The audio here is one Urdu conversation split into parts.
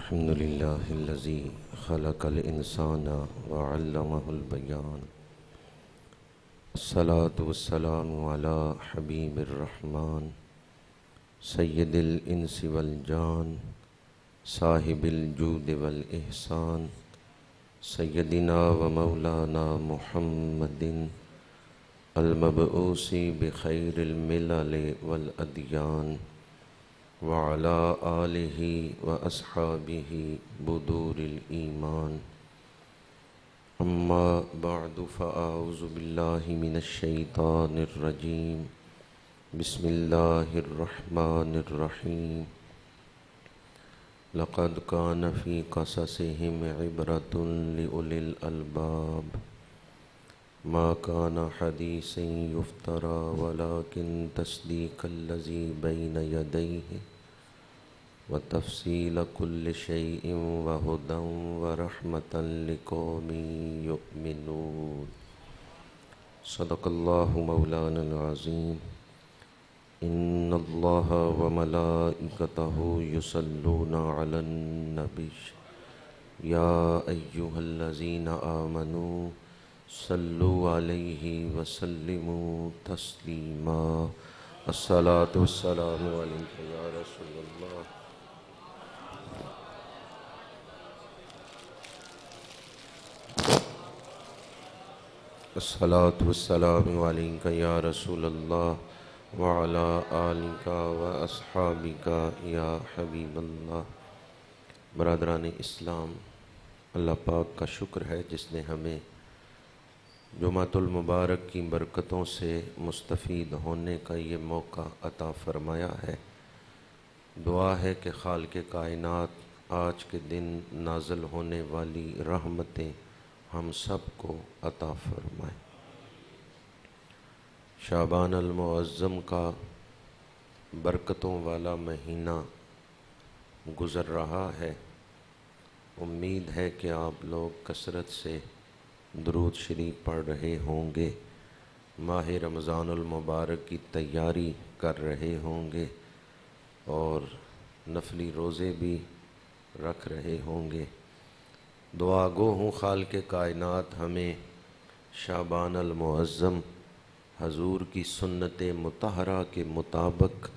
الحمد لله الذي خلق الإنسان وعلمه البيان. الصلاة والسلام على حبيب الرحمن سيد الإنس والجان صاحب الجود والإحسان سيدنا ومولانا محمد المبعوث بخير الملل والأديان وعلى آله وأصحابه بدور الإيمان. أما بعد فأعوذ بالله من الشيطان الرجيم. بسم الله الرحمن الرحيم. لقد كان في قصصهم عبرة لأولي الألباب ما كان حديثا يفترى ولكن تصديق الذي بين يديه وتفصيل كل شيء وهدى ورحمة لقوم يؤمنون. صدق الله مولانا العظيم. إن الله وملائكته يصلون على النبي يا أيها الذين آمنوا صلوا عليه وسلموا تسليما. الصلاة والسلام عليك يا رسول الله. الصلاة والسلام عليك يا رسول الله وعلى آلك وأصحابك يا حبيب الله. برادران اسلام، اللہ پاک کا شکر ہے جس نے ہمیں جمعۃ المبارک کی برکتوں سے مستفید ہونے کا یہ موقع عطا فرمایا ہے. دعا ہے کہ خالق کائنات آج کے دن نازل ہونے والی رحمتیں ہم سب کو عطا فرمائے. شعبان المعظم کا برکتوں والا مہینہ گزر رہا ہے. امید ہے کہ آپ لوگ کثرت سے درود شریف پڑھ رہے ہوں گے، ماہ رمضان المبارک کی تیاری کر رہے ہوں گے اور نفلی روزے بھی رکھ رہے ہوں گے. دعا گو ہوں خالق کائنات ہمیں شعبان المعظم حضور کی سنت مطہرہ کے مطابق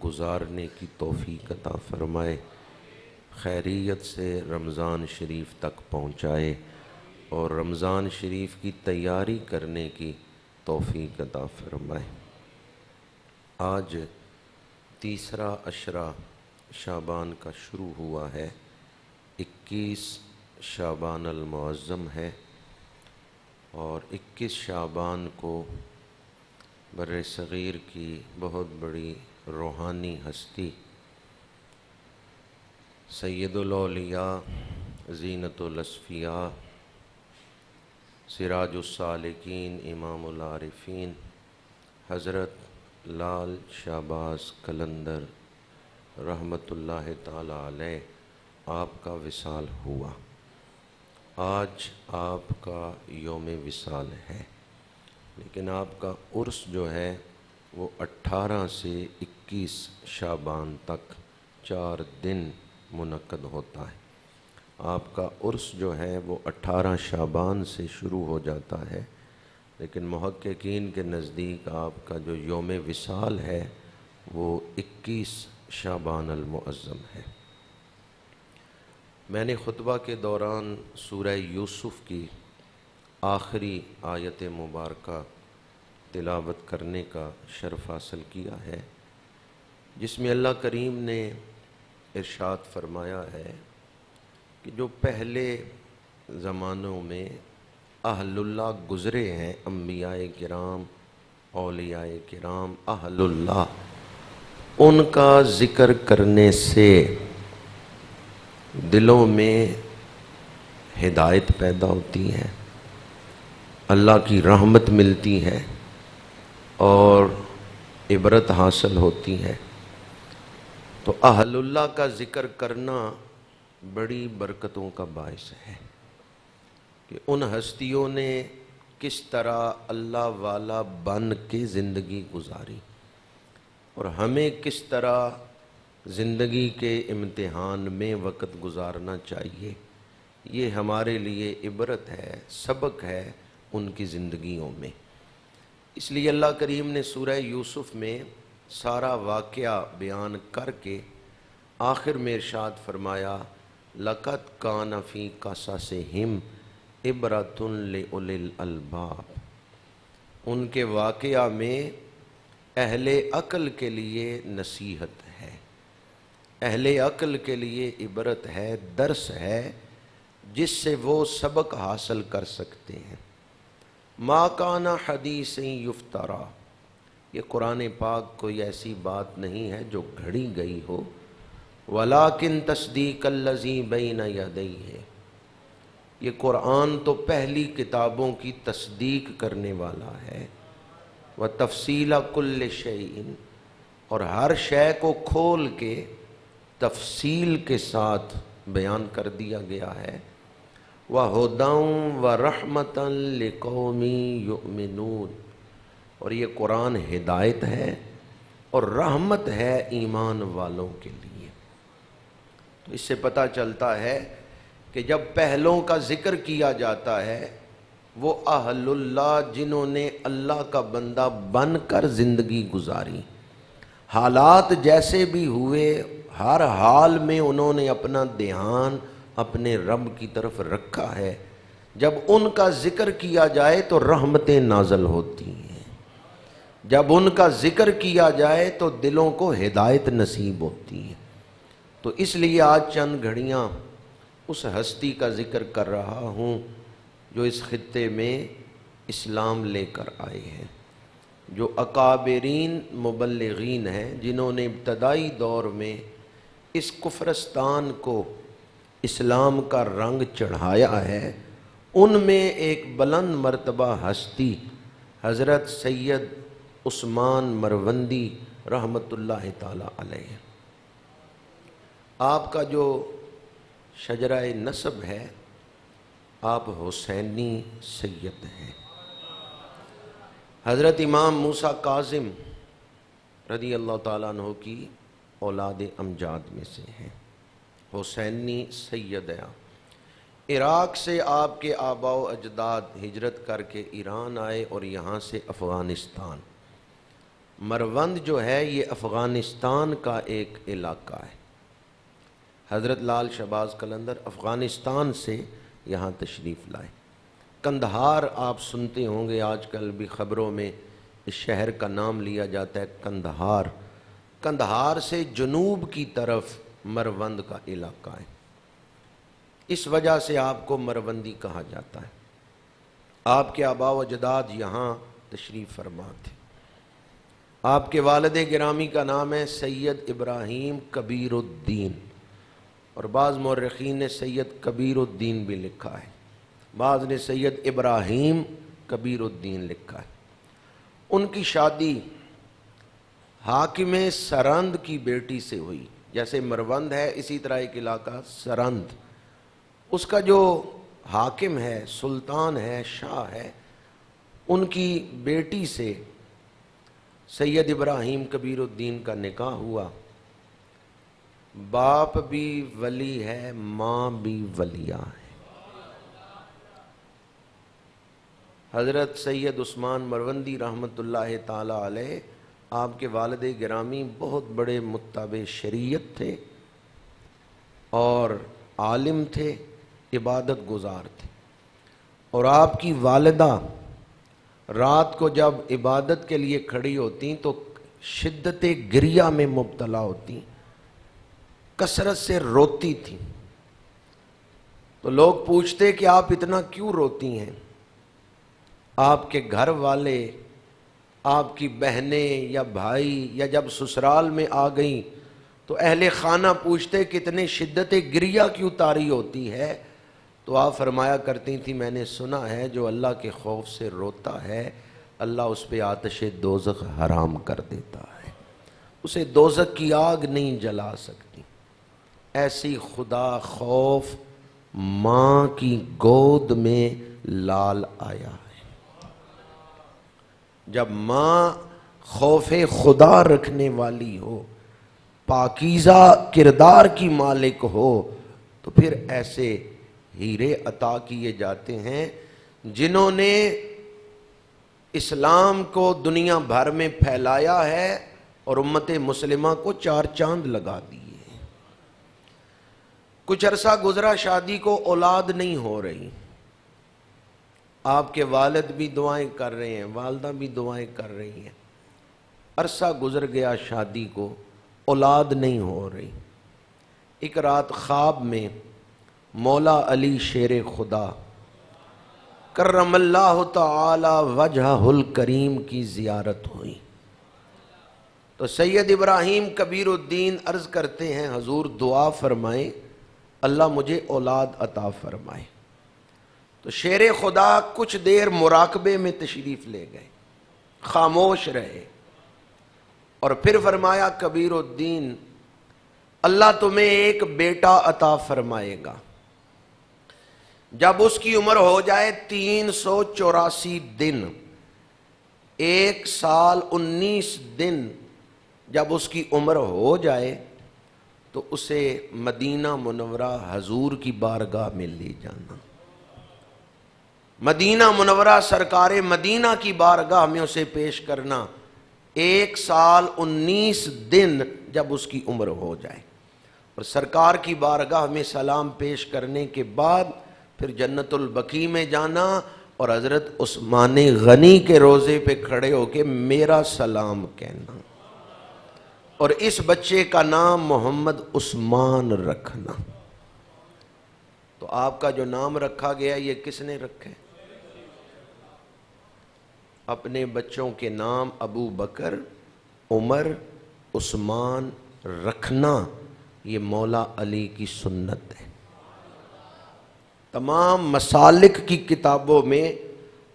گزارنے کی توفیق عطا فرمائے، خیریت سے رمضان شریف تک پہنچائے اور رمضان شریف کی تیاری کرنے کی توفیق عطا فرمائے. آج تیسرا عشرہ شعبان کا شروع ہوا ہے. 21 شعبان المعظم ہے اور 21 شعبان کو بر صغیر کی بہت بڑی روحانی ہستی سید الاولیاء زینت الاصفیاء سراج السالکین امام العارفین حضرت لال شہباز قلندر رحمۃ اللہ تعالی علیہ آپ کا وصال ہوا. آج آپ کا یوم وصال ہے، لیکن آپ کا عرس جو ہے وہ 18 سے 21 شعبان تک 4 دن منعقد ہوتا ہے. آپ کا عرس جو ہے وہ 18 شعبان سے شروع ہو جاتا ہے، لیکن محققین کے نزدیک آپ کا جو یوم وصال ہے وہ 21 شعبان المعظم ہے. میں نے خطبہ کے دوران سورہ یوسف کی آخری آیت مبارکہ تلاوت کرنے کا شرف حاصل کیا ہے، جس میں اللہ کریم نے ارشاد فرمایا ہے کہ جو پہلے زمانوں میں اہل اللہ گزرے ہیں، انبیاء کرام، اولیاء کرام، اہل اللہ، ان کا ذکر کرنے سے دلوں میں ہدایت پیدا ہوتی ہے، اللہ کی رحمت ملتی ہے اور عبرت حاصل ہوتی ہے. تو اہل اللہ کا ذکر کرنا بڑی برکتوں کا باعث ہے کہ ان ہستیوں نے کس طرح اللہ والا بن کے زندگی گزاری اور ہمیں کس طرح زندگی کے امتحان میں وقت گزارنا چاہیے۔ یہ ہمارے لیے عبرت ہے، سبق ہے ان کی زندگیوں میں۔ اس لیے اللہ کریم نے سورہ یوسف میں سارا واقعہ بیان کر کے آخر میں ارشاد فرمایا لَقَدْ كَانَ فِي قَصَصِهِمْ عِبْرَةٌ لِأُولِي الْأَلْبَابِ، ان کے واقعہ میں اہل عقل کے لیے نصیحت ہے، اہل عقل کے لیے عبرت ہے، درس ہے جس سے وہ سبق حاصل کر سکتے ہیں۔ ما کان حدیث یفترا، یہ قرآن پاک کوئی ایسی بات نہیں ہے جو گھڑی گئی ہو، ولیکن تصدیق الذی بین یدیہ، یہ قرآن تو پہلی کتابوں کی تصدیق کرنے والا ہے، وتفصیل کل شیء، اور ہر شے کو کھول کے تفصیل کے ساتھ بیان کر دیا گیا ہے، وَهُدًى وَرَحْمَةً لِقَوْمٍ يُؤْمِنُونَ، اور یہ قرآن ہدایت ہے اور رحمت ہے ایمان والوں کے لیے۔ تو اس سے پتہ چلتا ہے کہ جب پہلوں کا ذکر کیا جاتا ہے وہ اہل اللہ جنہوں نے اللہ کا بندہ بن کر زندگی گزاری، حالات جیسے بھی ہوئے ہر حال میں انہوں نے اپنا دھیان اپنے رب کی طرف رکھا ہے، جب ان کا ذکر کیا جائے تو رحمتیں نازل ہوتی ہیں، جب ان کا ذکر کیا جائے تو دلوں کو ہدایت نصیب ہوتی ہے۔ تو اس لیے آج چند گھڑیاں اس ہستی کا ذکر کر رہا ہوں جو اس خطے میں اسلام لے کر آئے ہیں، جو اکابرین مبلغین ہیں، جنہوں نے ابتدائی دور میں اس کفرستان کو اسلام کا رنگ چڑھایا ہے۔ ان میں ایک بلند مرتبہ ہستی حضرت سید عثمان مروندی رحمۃ اللہ تعالی علیہ، آپ کا جو شجرہ نسب ہے آپ حسینی سید ہیں، حضرت امام موسیٰ کاظم رضی اللہ تعالیٰ عنہ کی اولاد امجاد میں سے ہیں، حسینی سید ہیں۔ عراق سے آپ کے آباء و اجداد ہجرت کر کے ایران آئے اور یہاں سے افغانستان، مروند جو ہے یہ افغانستان کا ایک علاقہ ہے۔ حضرت لال شہباز قلندر افغانستان سے یہاں تشریف لائے۔ کندھار آپ سنتے ہوں گے، آج کل بھی خبروں میں اس شہر کا نام لیا جاتا ہے کندھار۔ کندھار سے جنوب کی طرف مروند کا علاقہ ہے، اس وجہ سے آپ کو مروندی کہا جاتا ہے۔ آپ کے آباء و اجداد یہاں تشریف فرما تھے۔ آپ کے والد گرامی کا نام ہے سید ابراہیم کبیر الدین، اور بعض مورخین نے سید کبیر الدین بھی لکھا ہے، بعض نے سید ابراہیم کبیر الدین لکھا ہے۔ ان کی شادی حاکم سرند کی بیٹی سے ہوئی، جیسے مروند ہے اسی طرح ایک علاقہ سرند، اس کا جو حاکم ہے، سلطان ہے، شاہ ہے، ان کی بیٹی سے سید ابراہیم کبیر الدین کا نکاح ہوا۔ باپ بھی ولی ہے، ماں بھی ولیہ ہے۔ حضرت سید عثمان مروندی رحمۃ اللہ تعالی علیہ، آپ کے والد گرامی بہت بڑے متبع شریعت تھے اور عالم تھے، عبادت گزار تھے، اور آپ کی والدہ رات کو جب عبادت کے لیے کھڑی ہوتی تو شدت گریہ میں مبتلا ہوتی، کثرت سے روتی تھی۔ تو لوگ پوچھتے کہ آپ اتنا کیوں روتی ہیں؟ آپ کے گھر والے، آپ کی بہنیں یا بھائی یا جب سسرال میں آ گئیں تو اہل خانہ پوچھتے کہ اتنے شدت گریہ کیوں طاری ہوتی ہے؟ تو آپ فرمایا کرتی تھی میں نے سنا ہے جو اللہ کے خوف سے روتا ہے اللہ اس پہ آتش دوزخ حرام کر دیتا ہے، اسے دوزخ کی آگ نہیں جلا سکتی۔ ایسی خدا خوف ماں کی گود میں لال آیا ہے۔ جب ماں خوف خدا رکھنے والی ہو پاکیزہ کردار کی مالک ہو تو پھر ایسے ہیرے عطا کیے جاتے ہیں جنہوں نے اسلام کو دنیا بھر میں پھیلایا ہے اور امت مسلمہ کو چار چاند لگا دیے۔ کچھ عرصہ گزرا، شادی کو اولاد نہیں ہو رہی، آپ کے والد بھی دعائیں کر رہے ہیں، والدہ بھی دعائیں کر رہی ہیں، عرصہ گزر گیا، شادی کو اولاد نہیں ہو رہی۔ ایک رات خواب میں مولا علی شیر خدا کرم اللہ تعالی وجہہ الکریم کی زیارت ہوئی تو سید ابراہیم کبیر الدین عرض کرتے ہیں حضور دعا فرمائیں اللہ مجھے اولاد عطا فرمائے۔ تو شیر خدا کچھ دیر مراقبے میں تشریف لے گئے، خاموش رہے اور پھر فرمایا کبیر الدین اللہ تمہیں ایک بیٹا عطا فرمائے گا، جب اس کی عمر ہو جائے 384 دن، 1 سال 19 دن جب اس کی عمر ہو جائے تو اسے مدینہ منورہ حضور کی بارگاہ میں لے جانا، مدینہ منورہ سرکار مدینہ کی بارگاہ میں اسے پیش کرنا، 1 سال 19 دن جب اس کی عمر ہو جائے، اور سرکار کی بارگاہ میں سلام پیش کرنے کے بعد پھر جنت البقیع میں جانا اور حضرت عثمان غنی کے روضے پہ کھڑے ہو کے میرا سلام کہنا، اور اس بچے کا نام محمد عثمان رکھنا۔ تو آپ کا جو نام رکھا گیا یہ کس نے رکھا ہے؟ اپنے بچوں کے نام ابو بکر، عمر، عثمان رکھنا یہ مولا علی کی سنت ہے۔ تمام مسالک کی کتابوں میں،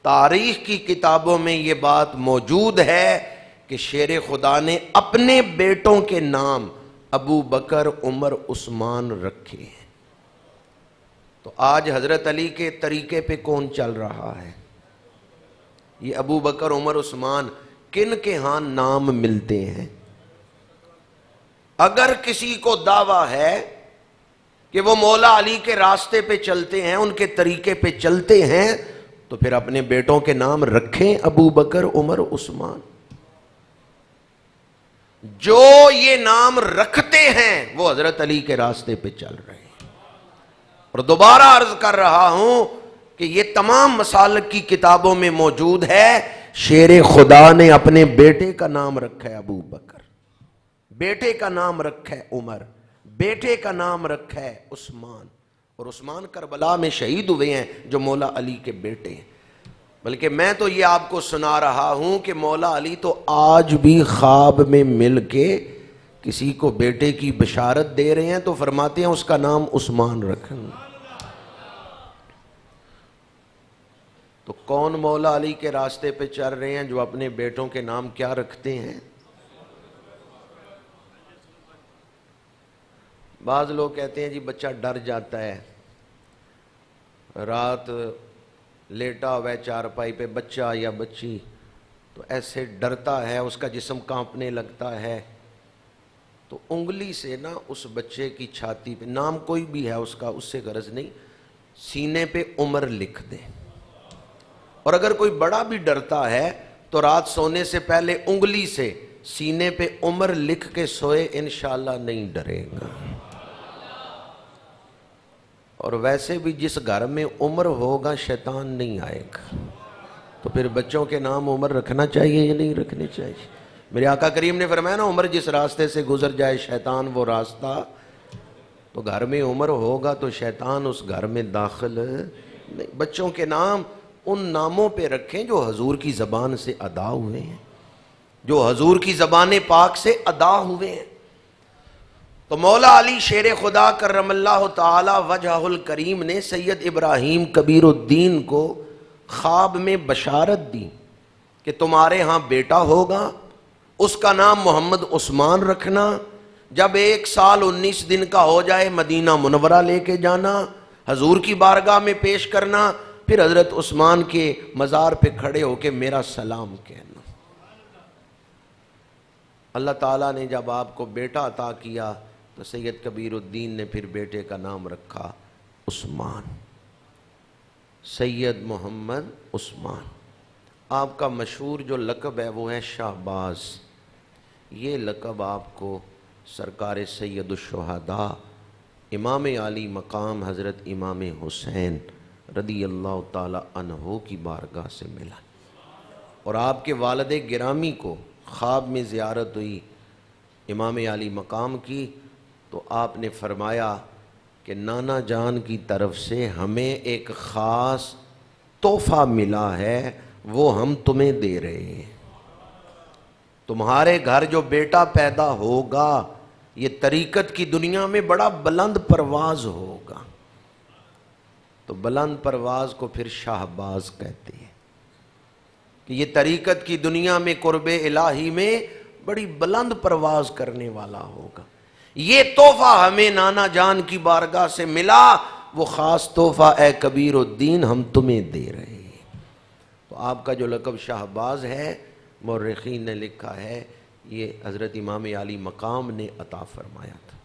تاریخ کی کتابوں میں یہ بات موجود ہے کہ شیر خدا نے اپنے بیٹوں کے نام ابو بکر، عمر، عثمان رکھے ہیں۔ تو آج حضرت علی کے طریقے پہ کون چل رہا ہے؟ یہ ابو بکر، عمر، عثمان کن کے ہاں نام ملتے ہیں؟ اگر کسی کو دعویٰ ہے کہ وہ مولا علی کے راستے پہ چلتے ہیں، ان کے طریقے پہ چلتے ہیں، تو پھر اپنے بیٹوں کے نام رکھیں ابو بکر، عمر، عثمان۔ جو یہ نام رکھتے ہیں وہ حضرت علی کے راستے پہ چل رہے ہیں۔ اور دوبارہ عرض کر رہا ہوں کہ یہ تمام مسالک کی کتابوں میں موجود ہے، شیر خدا نے اپنے بیٹے کا نام رکھا ہے ابو بکر، بیٹے کا نام رکھا ہے عمر، بیٹے کا نام رکھا ہے عثمان، اور عثمان کربلا میں شہید ہوئے ہیں جو مولا علی کے بیٹے ہیں۔ بلکہ میں تو یہ آپ کو سنا رہا ہوں کہ مولا علی تو آج بھی خواب میں مل کے کسی کو بیٹے کی بشارت دے رہے ہیں تو فرماتے ہیں اس کا نام عثمان رکھیں۔ تو کون مولا علی کے راستے پہ چل رہے ہیں جو اپنے بیٹوں کے نام کیا رکھتے ہیں؟ بعض لوگ کہتے ہیں جی بچہ ڈر جاتا ہے، رات لیٹا ہوا ہے چارپائی پہ بچہ یا بچی، تو ایسے ڈرتا ہے، اس کا جسم کانپنے لگتا ہے، تو انگلی سے نا اس بچے کی چھاتی پہ، نام کوئی بھی ہے اس کا، اس سے غرض نہیں، سینے پہ عمر لکھ دیں۔ اور اگر کوئی بڑا بھی ڈرتا ہے تو رات سونے سے پہلے انگلی سے سینے پہ عمر لکھ کے سوئے، انشاءاللہ نہیں ڈرے گا۔ اور ویسے بھی جس گھر میں عمر ہوگا شیطان نہیں آئے گا، تو پھر بچوں کے نام عمر رکھنا چاہیے یا نہیں رکھنے چاہیے؟ میرے آقا کریم نے فرمایا نا عمر جس راستے سے گزر جائے شیطان وہ راستہ، تو گھر میں عمر ہوگا تو شیطان اس گھر میں داخل نہیں۔ بچوں کے نام ان ناموں پہ رکھیں جو حضور کی زبان سے ادا ہوئے ہیں، جو حضور کی زبان پاک سے ادا ہوئے ہیں۔ تو مولا علی شیر خدا کرم اللہ تعالی وجہ الکریم نے سید ابراہیم کبیر الدین کو خواب میں بشارت دی کہ تمہارے ہاں بیٹا ہوگا، اس کا نام محمد عثمان رکھنا، جب 1 سال 19 دن کا ہو جائے مدینہ منورہ لے کے جانا، حضور کی بارگاہ میں پیش کرنا، پھر حضرت عثمان کے مزار پہ کھڑے ہو کے میرا سلام کہنا۔ اللہ تعالیٰ نے جب آپ کو بیٹا عطا کیا تو سید کبیر الدین نے پھر بیٹے کا نام رکھا عثمان، سید محمد عثمان۔ آپ کا مشہور جو لقب ہے وہ ہے شہباز۔ یہ لقب آپ کو سرکار سید الشہداء امام عالی مقام حضرت امام حسین رضی اللہ تعالی عنہ کی بارگاہ سے ملا، اور آپ کے والد گرامی کو خواب میں زیارت ہوئی امام عالی مقام کی، تو آپ نے فرمایا کہ نانا جان کی طرف سے ہمیں ایک خاص تحفہ ملا ہے، وہ ہم تمہیں دے رہے ہیں۔ تمہارے گھر جو بیٹا پیدا ہوگا یہ طریقت کی دنیا میں بڑا بلند پرواز ہوگا۔ تو بلند پرواز کو پھر شہباز کہتے ہیں کہ یہ طریقت کی دنیا میں قرب الہی میں بڑی بلند پرواز کرنے والا ہوگا۔ یہ تحفہ ہمیں نانا جان کی بارگاہ سے ملا، وہ خاص تحفہ اے کبیر الدین ہم تمہیں دے رہے ہیں۔ تو آپ کا جو لقب شہباز ہے، مورخین نے لکھا ہے یہ حضرت امام عالی مقام نے عطا فرمایا تھا،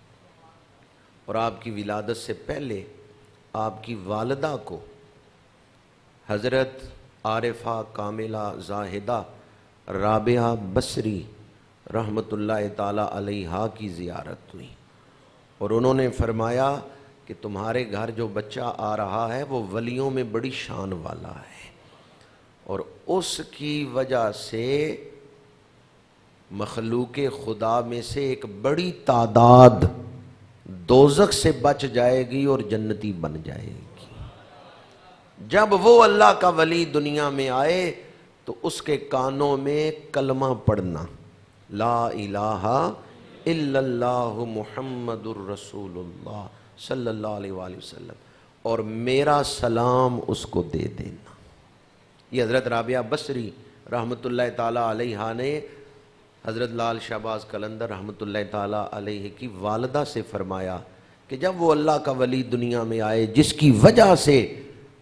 اور آپ کی ولادت سے پہلے آپ کی والدہ کو حضرت عارفہ کاملہ زاہدہ رابعہ بصری رحمۃ اللہ تعالی علیہا کی زیارت ہوئی، اور انہوں نے فرمایا کہ تمہارے گھر جو بچہ آ رہا ہے وہ ولیوں میں بڑی شان والا ہے، اور اس کی وجہ سے مخلوق خدا میں سے ایک بڑی تعداد دوزخ سے بچ جائے گی اور جنتی بن جائے گی۔ جب وہ اللہ کا ولی دنیا میں آئے تو اس کے کانوں میں کلمہ پڑھنا لا الہ الا اللہ محمد الرسول اللہ صلی اللہ علیہ وآلہ وسلم اور میرا سلام اس کو دے دینا۔ یہ حضرت رابعہ بصری رحمۃ اللہ تعالی علیہ نے حضرت لال شہباز قلندر رحمۃ اللہ تعالی علیہ کی والدہ سے فرمایا کہ جب وہ اللہ کا ولی دنیا میں آئے جس کی وجہ سے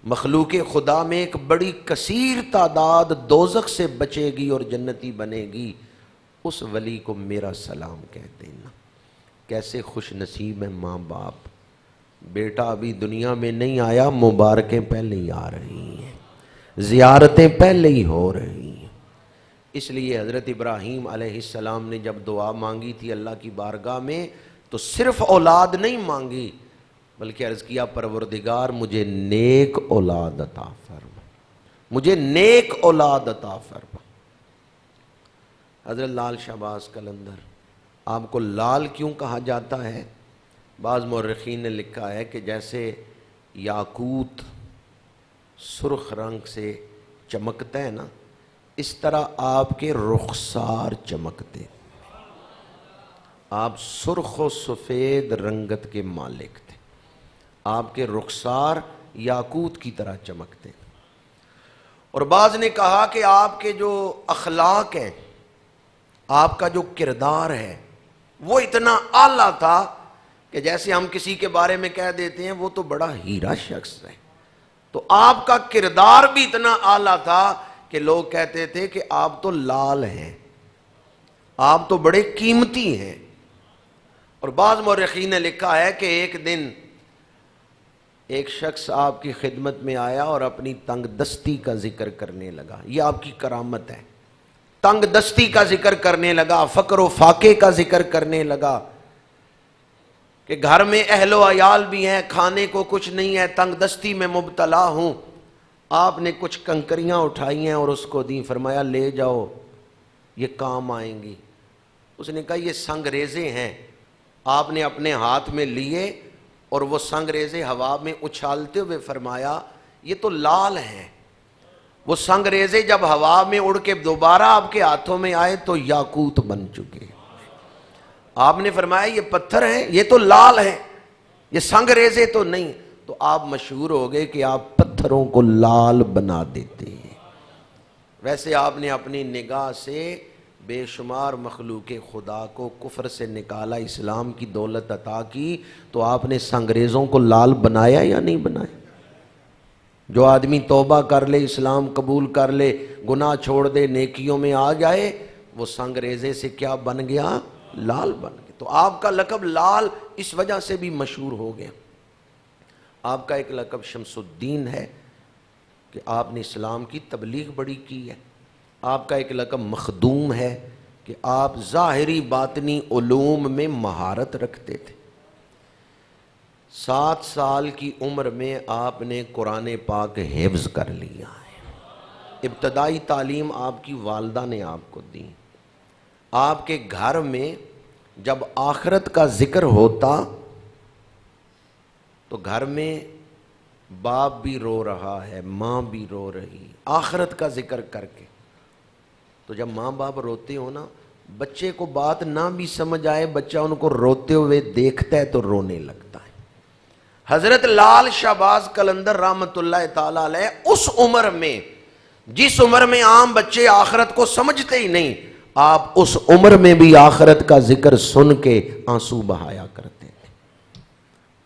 مخلوق خدا میں ایک بڑی کثیر تعداد دوزخ سے بچے گی اور جنتی بنے گی، اس ولی کو میرا سلام کہہ دینا۔ کیسے خوش نصیب ہیں ماں باپ، بیٹا ابھی دنیا میں نہیں آیا، مبارکیں پہلے ہی آ رہی ہیں، زیارتیں پہلے ہی ہو رہی ہیں۔ اس لیے حضرت ابراہیم علیہ السلام نے جب دعا مانگی تھی اللہ کی بارگاہ میں تو صرف اولاد نہیں مانگی بلکہ عرض کیا پروردگار مجھے نیک اولاد عطا فرما، مجھے نیک اولاد عطا فرما۔ حضرت لال شہباز قلندر، آپ کو لال کیوں کہا جاتا ہے؟ بعض مورخین نے لکھا ہے کہ جیسے یاقوت سرخ رنگ سے چمکتا ہے نا، اس طرح آپ کے رخسار چمکتے، آپ سرخ و سفید رنگت کے مالک تھے، آپ کے رخسار یاقوت کی طرح چمکتے۔ اور بعض نے کہا کہ آپ کے جو اخلاق ہیں، آپ کا جو کردار ہے وہ اتنا اعلیٰ تھا کہ جیسے ہم کسی کے بارے میں کہہ دیتے ہیں وہ تو بڑا ہیرا شخص ہے، تو آپ کا کردار بھی اتنا اعلیٰ تھا کہ لوگ کہتے تھے کہ آپ تو لال ہیں، آپ تو بڑے قیمتی ہیں۔ اور بعض مورخین نے لکھا ہے کہ ایک دن ایک شخص آپ کی خدمت میں آیا اور اپنی تنگ دستی کا ذکر کرنے لگا، یہ آپ کی کرامت ہے، تنگ دستی کا ذکر کرنے لگا، فقر و فاقے کا ذکر کرنے لگا کہ گھر میں اہل و عیال بھی ہیں، کھانے کو کچھ نہیں ہے، تنگ دستی میں مبتلا ہوں۔ آپ نے کچھ کنکریاں اٹھائی ہیں اور اس کو دیں، فرمایا لے جاؤ یہ کام آئیں گی۔ اس نے کہا یہ سنگریزے ہیں۔ آپ نے اپنے ہاتھ میں لیے اور وہ سنگریزے ہوا میں اچھالتے ہوئے فرمایا یہ تو لال ہیں۔ وہ سنگریزے جب ہوا میں اڑ کے دوبارہ آپ کے ہاتھوں میں آئے تو یاقوت بن چکے۔ آپ نے فرمایا یہ پتھر ہیں، یہ تو لال ہیں، یہ سنگریزے تو نہیں۔ تو آپ مشہور ہو گئے کہ آپ پتھروں کو لال بنا دیتے ہیں۔ ویسے آپ نے اپنی نگاہ سے بے شمار مخلوق خدا کو کفر سے نکالا، اسلام کی دولت عطا کی، تو آپ نے سنگریزوں کو لال بنایا یا نہیں بنایا؟ جو آدمی توبہ کر لے، اسلام قبول کر لے، گناہ چھوڑ دے، نیکیوں میں آ جائے، وہ سنگریزے سے کیا بن گیا؟ لال بن گیا۔ تو آپ کا لقب لال اس وجہ سے بھی مشہور ہو گیا۔ آپ کا ایک لقب شمس الدین ہے کہ آپ نے اسلام کی تبلیغ بڑی کی ہے۔ آپ کا ایک لقب مخدوم ہے کہ آپ ظاہری باطنی علوم میں مہارت رکھتے تھے۔ 7 سال کی عمر میں آپ نے قرآن پاک حفظ کر لیا ہے۔ ابتدائی تعلیم آپ کی والدہ نے آپ کو دی۔ آپ کے گھر میں جب آخرت کا ذکر ہوتا تو گھر میں باپ بھی رو رہا ہے، ماں بھی رو رہی، آخرت کا ذکر کر کے۔ تو جب ماں باپ روتے ہو نا، بچے کو بات نہ بھی سمجھ آئے، بچہ ان کو روتے ہوئے دیکھتا ہے تو رونے لگتا ہے۔ حضرت لال شہباز قلندر رحمت اللہ تعالی علیہ اس عمر میں، جس عمر میں عام بچے آخرت کو سمجھتے ہی نہیں، آپ اس عمر میں بھی آخرت کا ذکر سن کے آنسو بہایا کرتے تھے۔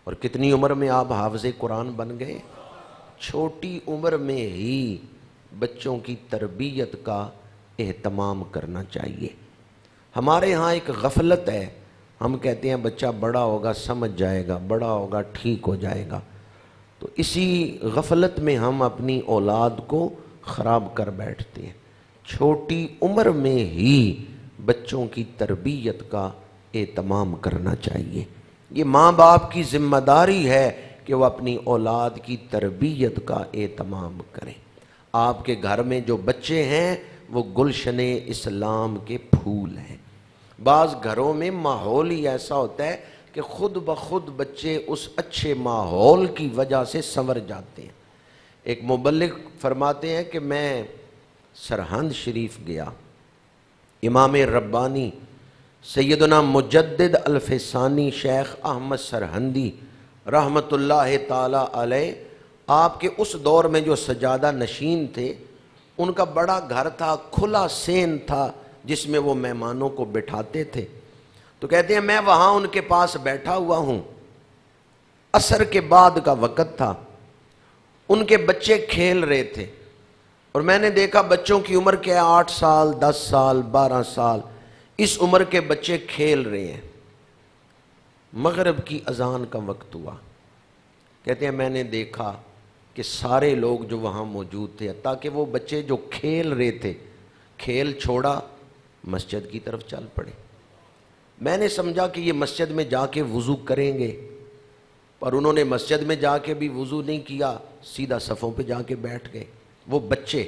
اور کتنی عمر میں آپ حافظ قرآن بن گئے؟ چھوٹی عمر میں ہی بچوں کی تربیت کا اہتمام کرنا چاہیے۔ ہمارے ہاں ایک غفلت ہے، ہم کہتے ہیں بچہ بڑا ہوگا سمجھ جائے گا، بڑا ہوگا ٹھیک ہو جائے گا۔ تو اسی غفلت میں ہم اپنی اولاد کو خراب کر بیٹھتے ہیں۔ چھوٹی عمر میں ہی بچوں کی تربیت کا اہتمام کرنا چاہیے۔ یہ ماں باپ کی ذمہ داری ہے کہ وہ اپنی اولاد کی تربیت کا اہتمام کریں۔ آپ کے گھر میں جو بچے ہیں وہ گلشن اسلام کے پھول ہیں۔ بعض گھروں میں ماحول ہی ایسا ہوتا ہے کہ خود بخود بچے اس اچھے ماحول کی وجہ سے سنور جاتے ہیں۔ ایک مبلغ فرماتے ہیں کہ میں سرہند شریف گیا، امام ربانی سیدنا مجدد الفسانی شیخ احمد سرہندی رحمت اللہ تعالی علیہ، آپ کے اس دور میں جو سجادہ نشین تھے، ان کا بڑا گھر تھا، کھلا سین تھا جس میں وہ مہمانوں کو بٹھاتے تھے۔ تو کہتے ہیں میں وہاں ان کے پاس بیٹھا ہوا ہوں، عصر کے بعد کا وقت تھا، ان کے بچے کھیل رہے تھے، اور میں نے دیکھا بچوں کی عمر کیا ہے، 8 سال 10 سال 12 سال، اس عمر کے بچے کھیل رہے ہیں۔ مغرب کی اذان کا وقت ہوا، کہتے ہیں میں نے دیکھا کہ سارے لوگ جو وہاں موجود تھے، تاکہ وہ بچے جو کھیل رہے تھے، کھیل چھوڑا مسجد کی طرف چل پڑے۔ میں نے سمجھا کہ یہ مسجد میں جا کے وضو کریں گے، پر انہوں نے مسجد میں جا کے بھی وضو نہیں کیا، سیدھا صفوں پہ جا کے بیٹھ گئے وہ بچے۔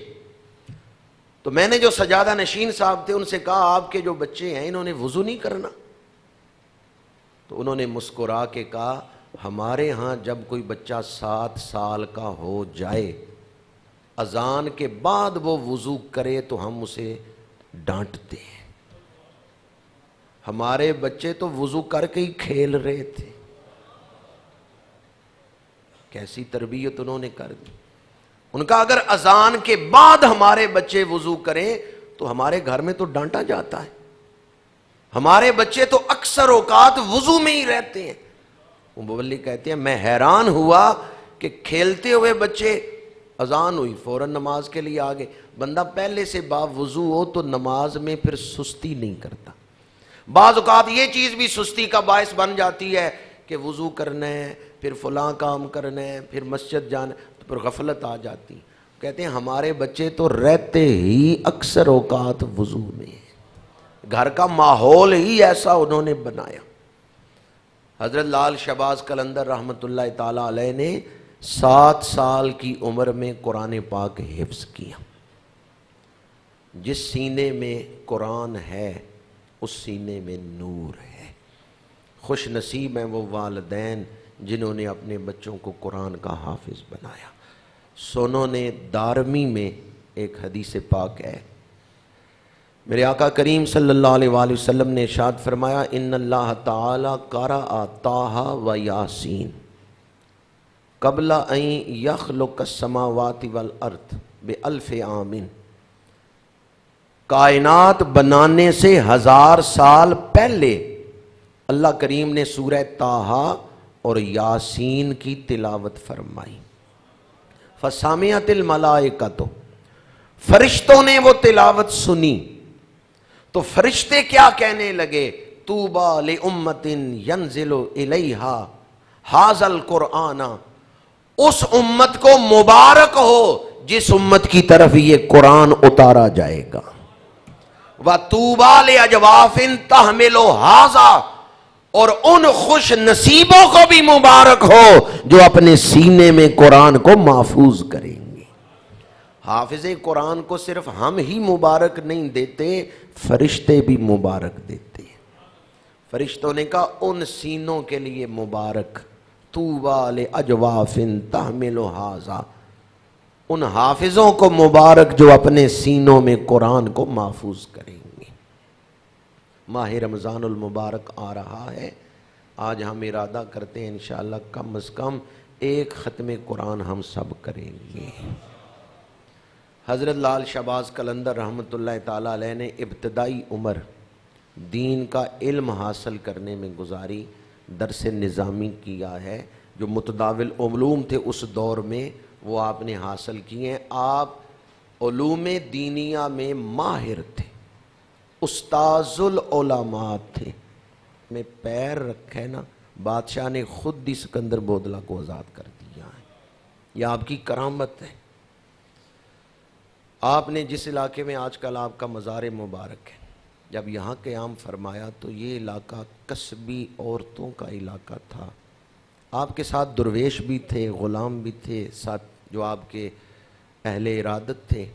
تو میں نے جو سجادہ نشین صاحب تھے ان سے کہا آپ کے جو بچے ہیں انہوں نے وضو نہیں کرنا؟ تو انہوں نے مسکرا کے کہا ہمارے ہاں جب کوئی بچہ 7 سال کا ہو جائے، اذان کے بعد وہ وضو کرے تو ہم اسے ڈانٹتے ہیں۔ ہمارے بچے تو وضو کر کے ہی کھیل رہے تھے۔ کیسی تربیت انہوں نے کر دی۔ ان کا اگر اذان کے بعد ہمارے بچے وضو کریں تو ہمارے گھر میں تو ڈانٹا جاتا ہے۔ ہمارے بچے تو اکثر اوقات وضو میں ہی رہتے ہیں۔ وہ مبلغ کہتے ہیں میں حیران ہوا کہ کھیلتے ہوئے بچے، اذان ہوئی فوراً نماز کے لیے آگے۔ بندہ پہلے سے باوضو ہو تو نماز میں پھر سستی نہیں کرتا۔ بعض اوقات یہ چیز بھی سستی کا باعث بن جاتی ہے کہ وضو کرنا ہے، پھر فلاں کام کرنا ہے، پھر مسجد جانا، تو پھر غفلت آ جاتی۔ کہتے ہیں ہمارے بچے تو رہتے ہی اکثر اوقات وضو میں ہیں۔ گھر کا ماحول ہی ایسا انہوں نے بنایا۔ حضرت لال شہباز قلندر رحمت اللہ تعالی علیہ نے 7 سال کی عمر میں قرآن پاک حفظ کیا۔ جس سینے میں قرآن ہے اس سینے میں نور ہے۔ خوش نصیب ہیں وہ والدین جنہوں نے اپنے بچوں کو قرآن کا حافظ بنایا۔ سنن نے دارمی میں ایک حدیث پاک ہے، میرے آقا کریم صلی اللہ علیہ وآلہ وسلم نے ارشاد فرمایا ان اللہ تعالی قرأ طٰہٰ و یاسین قبل ان یخلق السماوات والارض ب1000 عام۔ کائنات بنانے سے 1000 سال پہلے اللہ کریم نے سورہ طٰہٰ اور یاسین کی تلاوت فرمائی۔ فسمعت الملائکۃ، فرشتوں نے وہ تلاوت سنی تو فرشتے کیا کہنے لگے؟ طوبی لامۃ ینزل الیہا ھذا القرآن، اس امت کو مبارک ہو جس امت کی طرف یہ قرآن اتارا جائے گا۔ وطوبی لاجواف تحمل ھذا، اور ان خوش نصیبوں کو بھی مبارک ہو جو اپنے سینے میں قرآن کو محفوظ کریں گے۔ حافظ قرآن کو صرف ہم ہی مبارک نہیں دیتے، فرشتے بھی مبارک دیتے ہیں۔ فرشتوں نے کہا ان سینوں کے لیے مبارک، طوبی لاجواف تحمل ھذا، ان حافظوں کو مبارک جو اپنے سینوں میں قرآن کو محفوظ کریں گے۔ ماہ رمضان المبارک آ رہا ہے، آج ہم ارادہ کرتے ہیں انشاءاللہ کم از کم ایک ختم قرآن ہم سب کریں گے۔ حضرت لال شہباز قلندر رحمۃ اللہ تعالی علیہ نے ابتدائی عمر دین کا علم حاصل کرنے میں گزاری، درس نظامی کیا ہے، جو متداول علوم تھے اس دور میں وہ آپ نے حاصل کیے ہیں۔ آپ علوم دینیہ میں ماہر تھے، استاذ العلماء تھے۔ میں پیر رکھے نا، بادشاہ نے خود ہی سکندر بودلہ کو آزاد کر دیا ہے، یہ آپ کی کرامت ہے۔ آپ نے جس علاقے میں آج کل آپ کا مزار مبارک ہے، جب یہاں قیام فرمایا تو یہ علاقہ کسبی عورتوں کا علاقہ تھا۔ آپ کے ساتھ درویش بھی تھے، غلام بھی تھے، ساتھ جو آپ کے اہل ارادت تھے۔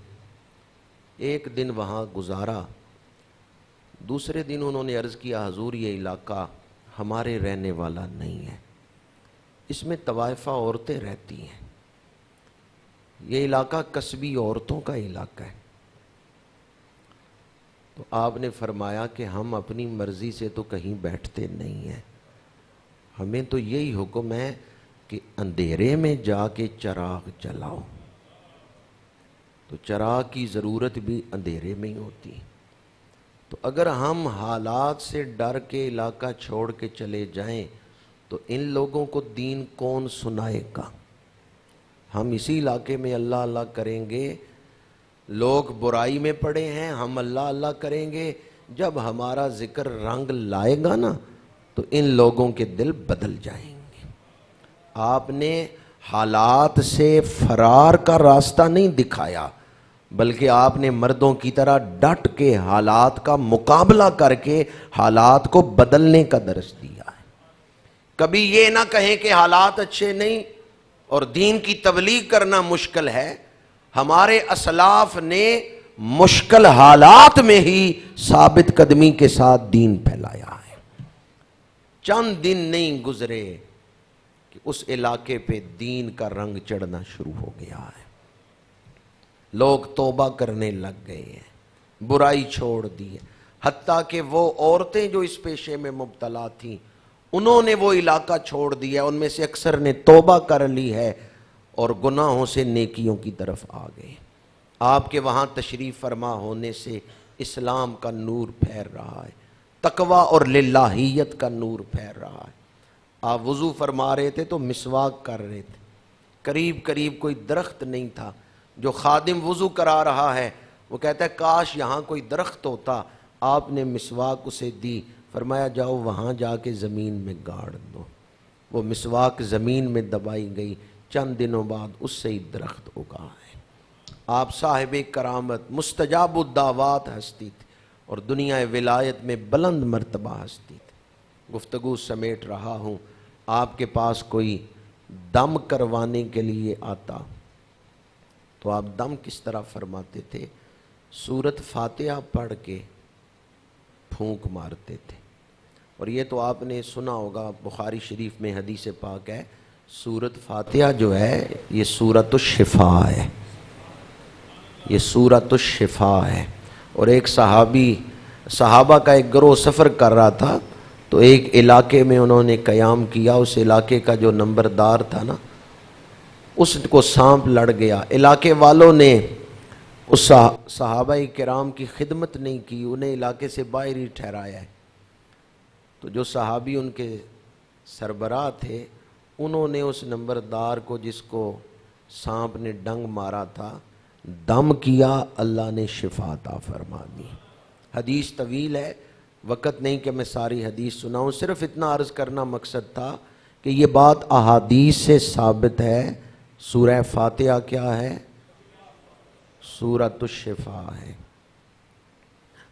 ایک دن وہاں گزارا، دوسرے دن انہوں نے عرض کیا حضور یہ علاقہ ہمارے رہنے والا نہیں ہے، اس میں طوائفہ عورتیں رہتی ہیں، یہ علاقہ کسبی عورتوں کا علاقہ ہے۔ تو آپ نے فرمایا کہ ہم اپنی مرضی سے تو کہیں بیٹھتے نہیں ہیں، ہمیں تو یہی حکم ہے کہ اندھیرے میں جا کے چراغ جلاؤ۔ تو چراغ کی ضرورت بھی اندھیرے میں ہی ہوتی ہے۔ تو اگر ہم حالات سے ڈر کے علاقہ چھوڑ کے چلے جائیں تو ان لوگوں کو دین کون سنائے گا؟ ہم اسی علاقے میں اللہ اللہ کریں گے، لوگ برائی میں پڑے ہیں، ہم اللہ اللہ کریں گے، جب ہمارا ذکر رنگ لائے گا نا تو ان لوگوں کے دل بدل جائیں گے۔ آپ نے حالات سے فرار کا راستہ نہیں دکھایا، بلکہ آپ نے مردوں کی طرح ڈٹ کے حالات کا مقابلہ کر کے حالات کو بدلنے کا درس دیا ہے۔ کبھی یہ نہ کہیں کہ حالات اچھے نہیں اور دین کی تبلیغ کرنا مشکل ہے۔ ہمارے اسلاف نے مشکل حالات میں ہی ثابت قدمی کے ساتھ دین پھیلایا ہے۔ چند دن نہیں گزرے کہ اس علاقے پہ دین کا رنگ چڑھنا شروع ہو گیا ہے، لوگ توبہ کرنے لگ گئے ہیں، برائی چھوڑ دی ہے، حتیٰ کہ وہ عورتیں جو اس پیشے میں مبتلا تھیں انہوں نے وہ علاقہ چھوڑ دیا، ان میں سے اکثر نے توبہ کر لی ہے اور گناہوں سے نیکیوں کی طرف آ گئے۔ آپ کے وہاں تشریف فرما ہونے سے اسلام کا نور پھیل رہا ہے، تقویٰ اور للہیت کا نور پھیل رہا ہے۔ آپ وضو فرما رہے تھے تو مسواک کر رہے تھے، قریب قریب کوئی درخت نہیں تھا، جو خادم وضو کرا رہا ہے وہ کہتا ہے کاش یہاں کوئی درخت ہوتا، آپ نے مسواک اسے دی، فرمایا جاؤ وہاں جا کے زمین میں گاڑ دو۔ وہ مسواک زمین میں دبائی گئی، چند دنوں بعد اس سے ہی درخت اگا ہے۔ آپ صاحب کرامت، مستجاب الدعوات ہستی تھے اور دنیا ولایت میں بلند مرتبہ ہستی تھے۔ گفتگو سمیٹ رہا ہوں، آپ کے پاس کوئی دم کروانے کے لیے آتا تو آپ دم کس طرح فرماتے تھے؟ سورت فاتحہ پڑھ کے پھونک مارتے تھے۔ اور یہ تو آپ نے سنا ہوگا، بخاری شریف میں حدیث پاک ہے، سورت فاتحہ جو ہے یہ سورت الشفا ہے، یہ سورت الشفا ہے۔ اور ایک صحابہ کا ایک گروہ سفر کر رہا تھا تو ایک علاقے میں انہوں نے قیام کیا، اس علاقے کا جو نمبردار تھا نا اس کو سانپ لڑ گیا، علاقے والوں نے اس صحابہ کرام کی خدمت نہیں کی، انہیں علاقے سے باہر ہی ٹھہرایا ہے۔ تو جو صحابی ان کے سربراہ تھے انہوں نے اس نمبردار کو جس کو سانپ نے ڈنگ مارا تھا دم کیا، اللہ نے شفا عطا فرما دی۔ حدیث طویل ہے، وقت نہیں کہ میں ساری حدیث سناؤں، صرف اتنا عرض کرنا مقصد تھا کہ یہ بات احادیث سے ثابت ہے۔ سورہ فاتحہ کیا ہے؟ سورۃ الشفاء ہے۔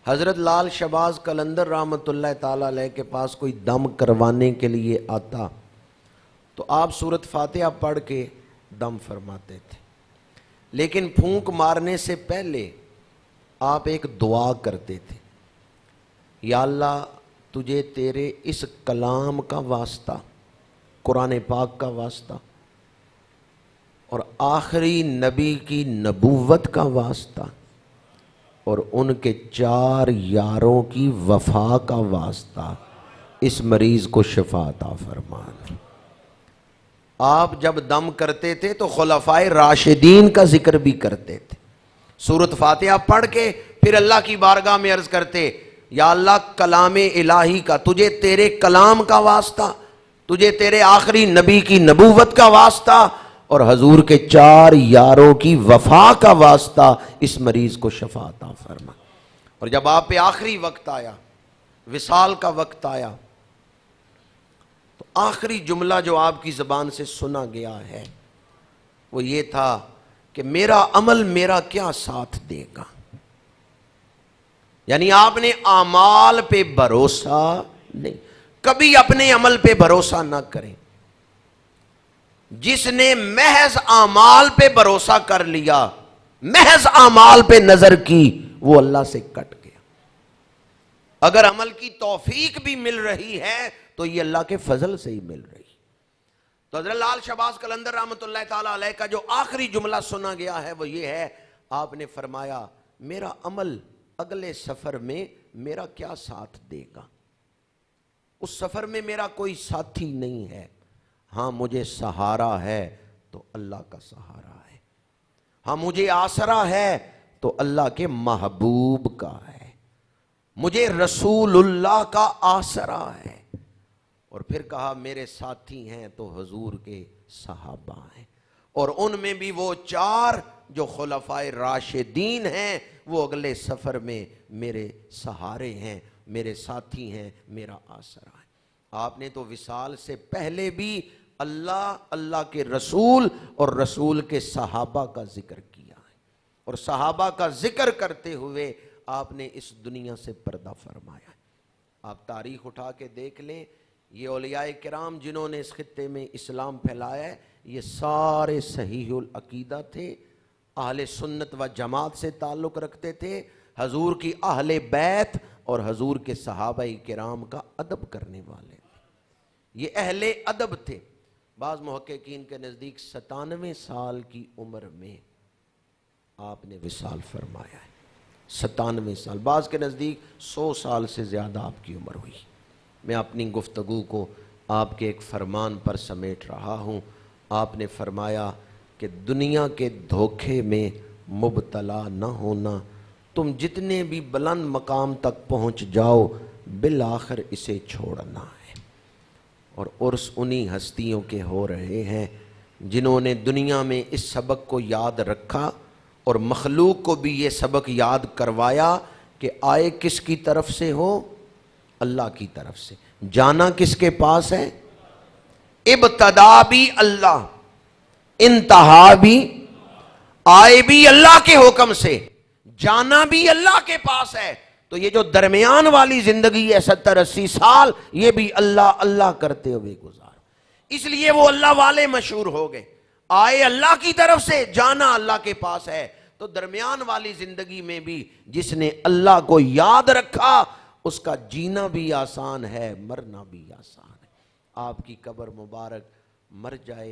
حضرت لال شہباز قلندر رحمۃ اللہ تعالی علیہ کے پاس کوئی دم کروانے کے لیے آتا تو آپ سورۃ فاتحہ پڑھ کے دم فرماتے تھے، لیکن پھونک مارنے سے پہلے آپ ایک دعا کرتے تھے، یا اللہ تجھے تیرے اس کلام کا واسطہ، قرآن پاک کا واسطہ، اور آخری نبی کی نبوت کا واسطہ، اور ان کے 4 یاروں کی وفا کا واسطہ، اس مریض کو شفا عطا فرمان۔ آپ جب دم کرتے تھے تو خلفائے راشدین کا ذکر بھی کرتے تھے، سورۃ فاتحہ پڑھ کے پھر اللہ کی بارگاہ میں عرض کرتے، یا اللہ کلام الہی کا، تجھے تیرے کلام کا واسطہ، تجھے تیرے آخری نبی کی نبوت کا واسطہ، اور حضور کے 4 یاروں کی وفا کا واسطہ، اس مریض کو شفا عطا فرما۔ اور جب آپ پہ آخری وقت آیا، وصال کا وقت آیا، تو آخری جملہ جو آپ کی زبان سے سنا گیا ہے وہ یہ تھا کہ میرا عمل میرا کیا ساتھ دے گا۔ یعنی آپ نے اعمال پہ بھروسہ نہیں، کبھی اپنے عمل پہ بھروسہ نہ کریں۔ جس نے محض اعمال پہ بھروسہ کر لیا، محض اعمال پہ نظر کی، وہ اللہ سے کٹ گیا۔ اگر عمل کی توفیق بھی مل رہی ہے تو یہ اللہ کے فضل سے ہی مل رہی۔ تو حضرت لال شہباز قلندر رحمۃ اللہ تعالی علیہ کا جو آخری جملہ سنا گیا ہے وہ یہ ہے، آپ نے فرمایا میرا عمل اگلے سفر میں میرا کیا ساتھ دے گا؟ اس سفر میں میرا کوئی ساتھی نہیں ہے، ہاں مجھے سہارا ہے تو اللہ کا سہارا ہے، ہاں مجھے آسرا ہے تو اللہ کے محبوب کا ہے، مجھے رسول اللہ کا آسرا ہے۔ اور پھر کہا میرے ساتھی ہیں تو حضور کے صحابہ ہیں، اور ان میں بھی وہ 4 جو خلفائے راشدین ہیں، وہ اگلے سفر میں میرے سہارے ہیں، میرے ساتھی ہیں، میرا آسرا ہے۔ آپ نے تو وصال سے پہلے بھی اللہ، اللہ کے رسول اور رسول کے صحابہ کا ذکر کیا ہے، اور صحابہ کا ذکر کرتے ہوئے آپ نے اس دنیا سے پردہ فرمایا ہے۔ آپ تاریخ اٹھا کے دیکھ لیں، یہ اولیاء کرام جنہوں نے اس خطے میں اسلام پھیلایا ہے، یہ سارے صحیح العقیدہ تھے، اہل سنت و جماعت سے تعلق رکھتے تھے، حضور کی اہل بیت اور حضور کے صحابہ کرام کا ادب کرنے والے تھے، یہ اہل ادب تھے۔ بعض محققین کے نزدیک 97 سال کی عمر میں آپ نے وصال فرمایا ہے، 97 سال، بعض کے نزدیک 100 سال سے زیادہ آپ کی عمر ہوئی۔ میں اپنی گفتگو کو آپ کے ایک فرمان پر سمیٹ رہا ہوں۔ آپ نے فرمایا کہ دنیا کے دھوکے میں مبتلا نہ ہونا، تم جتنے بھی بلند مقام تک پہنچ جاؤ بالآخر اسے چھوڑنا ہے۔ اور عرس انہی ہستیوں کے ہو رہے ہیں جنہوں نے دنیا میں اس سبق کو یاد رکھا اور مخلوق کو بھی یہ سبق یاد کروایا کہ آئے کس کی طرف سے ہو؟ اللہ کی طرف سے۔ جانا کس کے پاس ہے؟ ابتدا بھی اللہ، انتہا بھی، آئے بھی اللہ کے حکم سے، جانا بھی اللہ کے پاس ہے۔ تو یہ جو درمیان والی زندگی ہے 70-80 سال، یہ بھی اللہ اللہ کرتے ہوئے گزارو۔ اس لیے وہ اللہ والے مشہور ہو گئے، آئے اللہ کی طرف سے، جانا اللہ کے پاس ہے۔ تو درمیان والی زندگی میں بھی جس نے اللہ کو یاد رکھا، اس کا جینا بھی آسان ہے، مرنا بھی آسان ہے۔ آپ کی قبر مبارک مرجع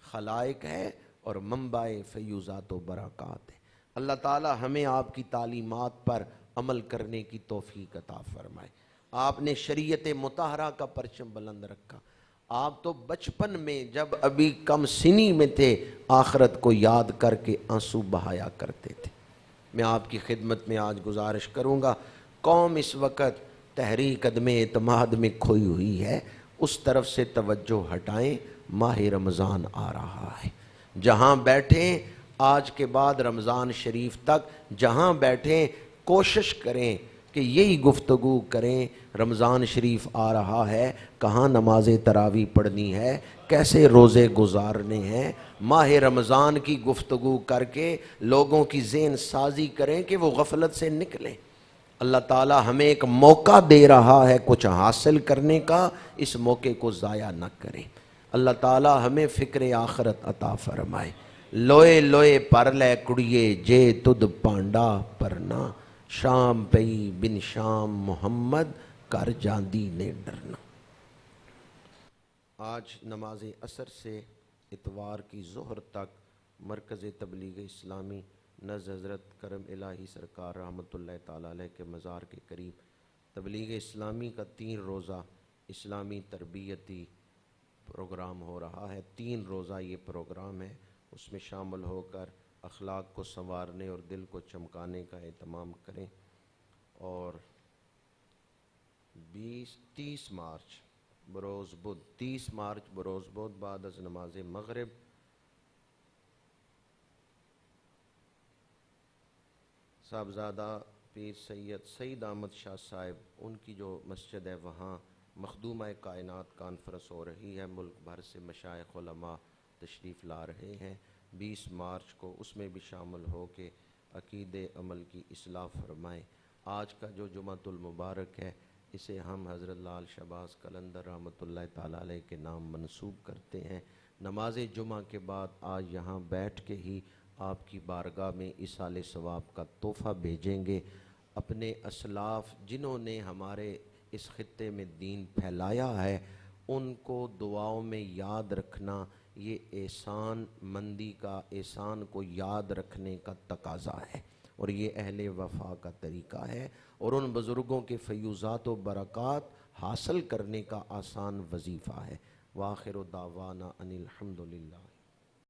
خلائق ہے اور منبع فیوزات و برکات ہے۔ اللہ تعالی ہمیں آپ کی تعلیمات پر عمل کرنے کی توفیق عطا فرمائے۔ آپ نے شریعت مطہرہ کا پرچم بلند رکھا۔ آپ تو بچپن میں جب ابھی کم سنی میں تھے، آخرت کو یاد کر کے آنسو بہایا کرتے تھے۔ میں آپ کی خدمت میں آج گزارش کروں گا، قوم اس وقت تحریک عدم اعتماد میں کھوئی ہوئی ہے، اس طرف سے توجہ ہٹائیں، ماہ رمضان آ رہا ہے۔ جہاں بیٹھیں آج کے بعد رمضان شریف تک، جہاں بیٹھیں کوشش کریں کہ یہی گفتگو کریں۔ رمضان شریف آ رہا ہے، کہاں نماز تراویح پڑھنی ہے، کیسے روزے گزارنے ہیں۔ ماہ رمضان کی گفتگو کر کے لوگوں کی ذہن سازی کریں کہ وہ غفلت سے نکلیں۔ اللہ تعالیٰ ہمیں ایک موقع دے رہا ہے کچھ حاصل کرنے کا، اس موقع کو ضائع نہ کریں۔ اللہ تعالیٰ ہمیں فکر آخرت عطا فرمائے۔ لوئے لوئے پر لے کڑیے جے تد پانڈا پرنا، شام پئی بن شام محمد کر جاندی نے ڈرنا۔ آج نماز عصر سے اتوار کی ظہر تک مرکز تبلیغ اسلامی نزد حضرت کرم الہی سرکار رحمۃ اللہ تعالیٰ علیہ کے مزار کے قریب تبلیغ اسلامی کا 3 روزہ اسلامی تربیتی پروگرام ہو رہا ہے۔ 3 روزہ یہ پروگرام ہے، اس میں شامل ہو کر اخلاق کو سنوارنے اور دل کو چمکانے کا اہتمام کریں۔ اور 30 مارچ بروز بدھ 30 مارچ بروز بدھ بعد از نماز مغرب صاحبزادہ پیر سید احمد شاہ صاحب ان کی جو مسجد ہے وہاں مخدومہ کائنات کانفرنس ہو رہی ہے۔ ملک بھر سے مشائخ علماء تشریف لا رہے ہیں 20 مارچ کو، اس میں بھی شامل ہو کے عقیدے عمل کی اصلاح فرمائیں۔ آج کا جو جمعۃ المبارک ہے اسے ہم حضرت لال شہباز قلندر رحمۃ اللہ تعالیٰ علیہ کے نام منسوب کرتے ہیں۔ نماز جمعہ کے بعد آج یہاں بیٹھ کے ہی آپ کی بارگاہ میں ایصال ثواب کا تحفہ بھیجیں گے۔ اپنے اسلاف جنہوں نے ہمارے اس خطے میں دین پھیلایا ہے ان کو دعاؤں میں یاد رکھنا، یہ احسان مندی کا، احسان کو یاد رکھنے کا تقاضا ہے، اور یہ اہل وفا کا طریقہ ہے، اور ان بزرگوں کے فیوضات و برکات حاصل کرنے کا آسان وظیفہ ہے۔ وآخر دعوانا ان الحمدللہ۔